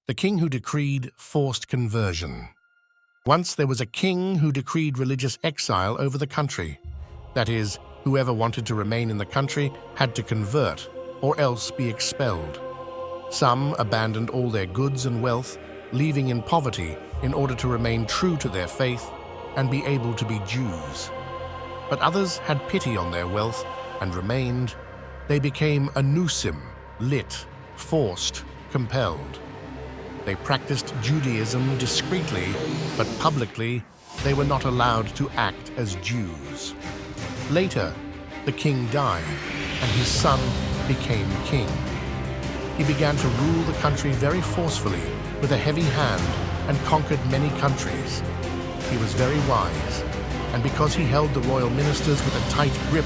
The king who decreed forced conversion. Once there was a king who decreed religious exile over the country. That is, whoever wanted to remain in the country had to convert or else be expelled. Some abandoned all their goods and wealth, leaving in poverty in order to remain true to their faith and be able to be Jews. But others had pity on their wealth and remained. They became anusim, lit, forced, compelled. They practiced Judaism discreetly, but publicly they were not allowed to act as Jews. Later, the king died, and his son became king. He began to rule the country very forcefully with a heavy hand and conquered many countries. He was very wise, and because he held the royal ministers with a tight grip,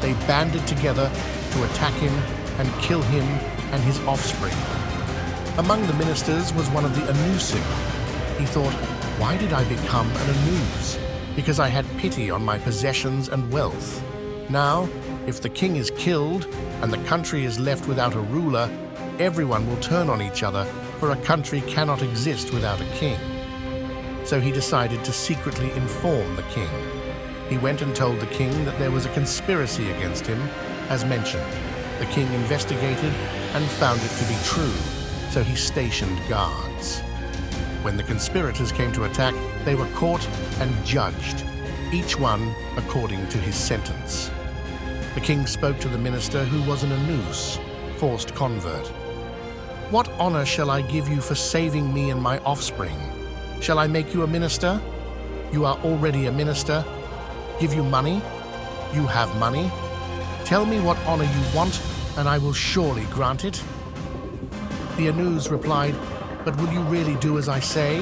they banded together to attack him and kill him and his offspring. Among the ministers was one of the Anusim. He thought, why did I become an Anus? Because I had pity on my possessions and wealth. Now, if the king is killed and the country is left without a ruler, everyone will turn on each other, for a country cannot exist without a king. So he decided to secretly inform the king. He went and told the king that there was a conspiracy against him, as mentioned. The king investigated and found it to be true, so he stationed guards. When the conspirators came to attack, they were caught and judged, each one according to his sentence. The king spoke to the minister who was an Anus, forced convert. What honor shall I give you for saving me and my offspring? Shall I make you a minister? You are already a minister. Give you money? You have money. Tell me what honor you want, and I will surely grant it. The Anus replied, but will you really do as I say?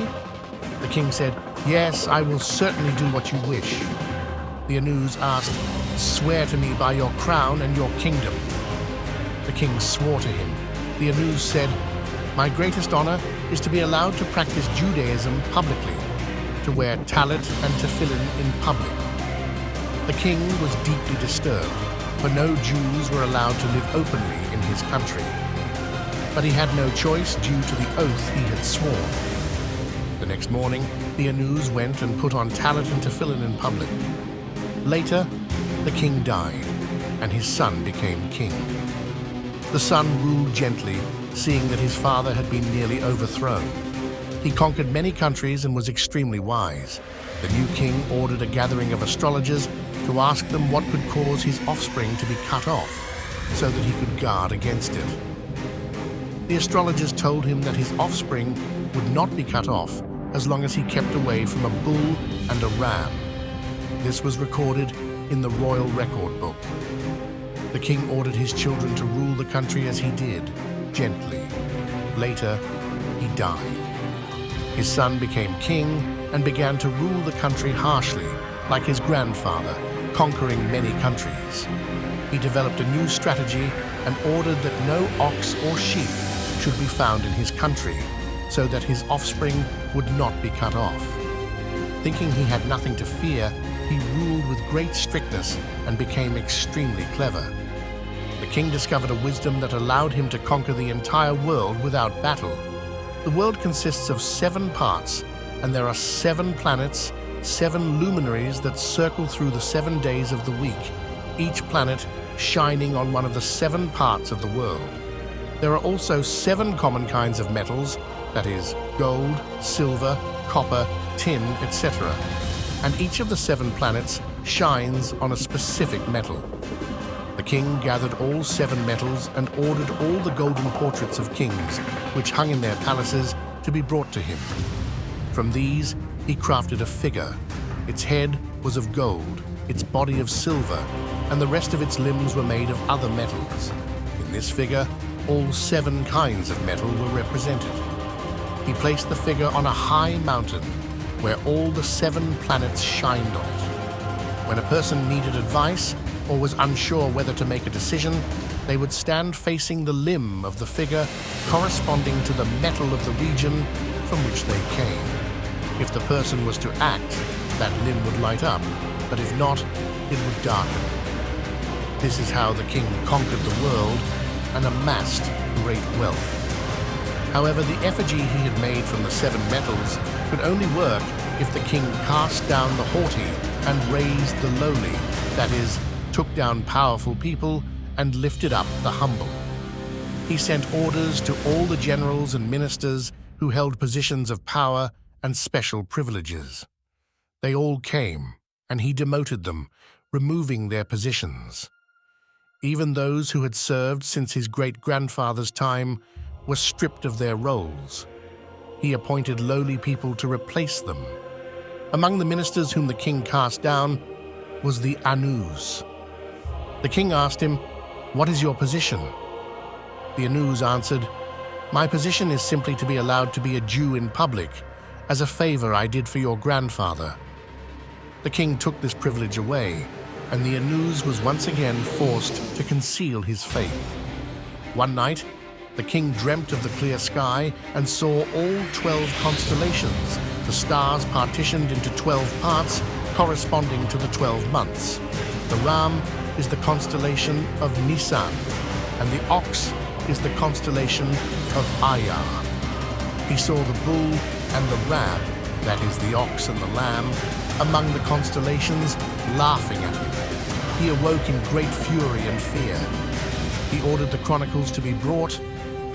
The king said, yes, I will certainly do what you wish. The Anus asked, swear to me by your crown and your kingdom. The king swore to him. The Anus said, my greatest honor is to be allowed to practice Judaism publicly, to wear talit and tefillin in public. The king was deeply disturbed, for no Jews were allowed to live openly in his country. But he had no choice due to the oath he had sworn. The next morning, the Anus went and put on talit and tefillin in public. Later, the king died, and his son became king. The son ruled gently, seeing that his father had been nearly overthrown. He conquered many countries and was extremely wise. The new king ordered a gathering of astrologers to ask them what could cause his offspring to be cut off, so that he could guard against it. The astrologers told him that his offspring would not be cut off as long as he kept away from a bull and a ram. This was recorded in the royal record book. The king ordered his children to rule the country as he did, gently. Later, he died. His son became king and began to rule the country harshly, like his grandfather, conquering many countries. He developed a new strategy and ordered that no ox or sheep should be found in his country, so that his offspring would not be cut off. Thinking he had nothing to fear, he ruled with great strictness and became extremely clever. The king discovered a wisdom that allowed him to conquer the entire world without battle. The world consists of 7 parts, and there are 7 planets, 7 luminaries that circle through the 7 days of the week, each planet shining on one of the 7 parts of the world. There are also 7 common kinds of metals, that is, gold, silver, copper, tin, etc. And each of the 7 planets shines on a specific metal. The king gathered all 7 metals and ordered all the golden portraits of kings, which hung in their palaces, to be brought to him. From these, he crafted a figure. Its head was of gold, its body of silver, and the rest of its limbs were made of other metals. In this figure, all 7 kinds of metal were represented. He placed the figure on a high mountain, where all the 7 planets shined on it. When a person needed advice, or was unsure whether to make a decision, they would stand facing the limb of the figure corresponding to the metal of the region from which they came. If the person was to act, that limb would light up, but if not, it would darken. This is how the king conquered the world and amassed great wealth. However, the effigy he had made from the 7 metals could only work if the king cast down the haughty and raised the lowly, that is, took down powerful people and lifted up the humble. He sent orders to all the generals and ministers who held positions of power and special privileges. They all came, and he demoted them, removing their positions. Even those who had served since his great-grandfather's time were stripped of their roles. He appointed lowly people to replace them. Among the ministers whom the king cast down was the Anus. The king asked him, "What is your position?" The Anus answered, "My position is simply to be allowed to be a Jew in public, as a favor I did for your grandfather." The king took this privilege away, and the Anus was once again forced to conceal his faith. One night, the king dreamt of the clear sky and saw all 12 constellations, the stars partitioned into 12 parts corresponding to the 12 months. The Ram is the constellation of Nisan, and the ox is the constellation of Iyar. He saw the bull and the ram, that is the ox and the lamb, among the constellations, laughing at him. He awoke in great fury and fear. He ordered the chronicles to be brought,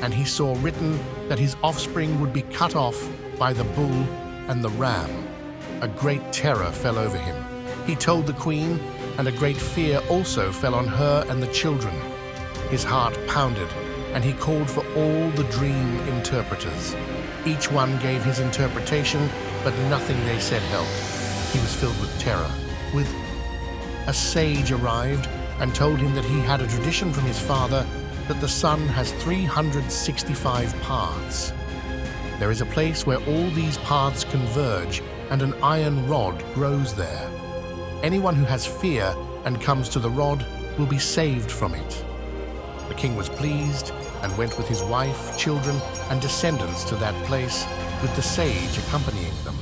and he saw written that his offspring would be cut off by the bull and the ram. A great terror fell over him. He told the queen, and a great fear also fell on her and the children. His heart pounded, and he called for all the dream interpreters. Each one gave his interpretation, but nothing they said helped. He was filled with terror. A sage arrived and told him that he had a tradition from his father that the sun has 365 paths. There is a place where all these paths converge, and an iron rod grows there. Anyone who has fear and comes to the rod will be saved from it. The king was pleased and went with his wife, children, and descendants to that place, with the sage accompanying them.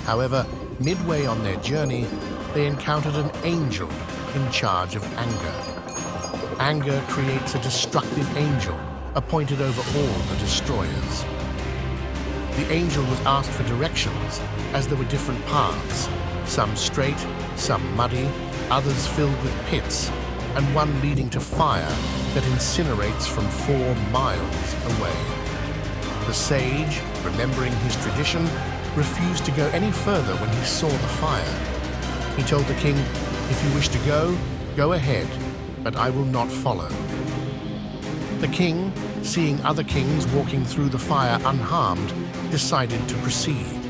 However, midway on their journey, they encountered an angel in charge of anger. Anger creates a destructive angel appointed over all the destroyers. The angel was asked for directions, as there were different paths, some straight, some muddy, others filled with pits, and one leading to fire that incinerates from 4 miles away. The sage, remembering his tradition, refused to go any further when he saw the fire. He told the king, "If you wish to go, go ahead, but I will not follow." The king, seeing other kings walking through the fire unharmed, decided to proceed.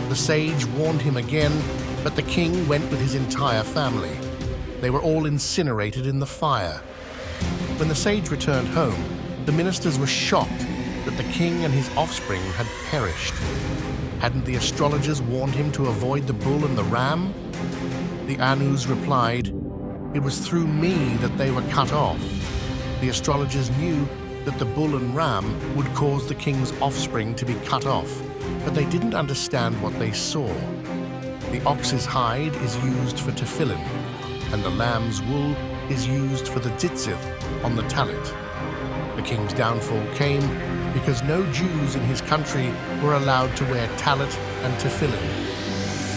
The sage warned him again, but the king went with his entire family. They were all incinerated in the fire. When the sage returned home, the ministers were shocked that the king and his offspring had perished. Hadn't the astrologers warned him to avoid the bull and the ram? The Anus replied, "It was through me that they were cut off." The astrologers knew that the bull and ram would cause the king's offspring to be cut off, but they didn't understand what they saw. The ox's hide is used for tefillin, and the lamb's wool is used for the tzitzith on the talit. The king's downfall came because no Jews in his country were allowed to wear talit and tefillin.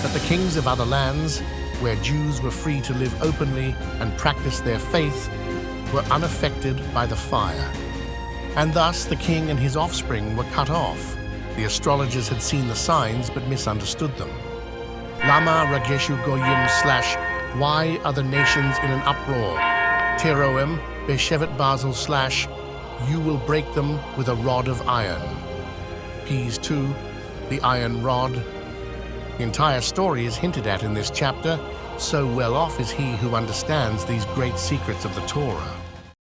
But the kings of other lands, where Jews were free to live openly and practice their faith, were unaffected by the fire. And thus the king and his offspring were cut off. The astrologers had seen the signs but misunderstood them. Lama Rageshu Goyim / why are the nations in an uproar? Teroem Beshevet Basel / you will break them with a rod of iron. Ps 2, the iron rod. The entire story is hinted at in this chapter. So well off is he who understands these great secrets of the Torah.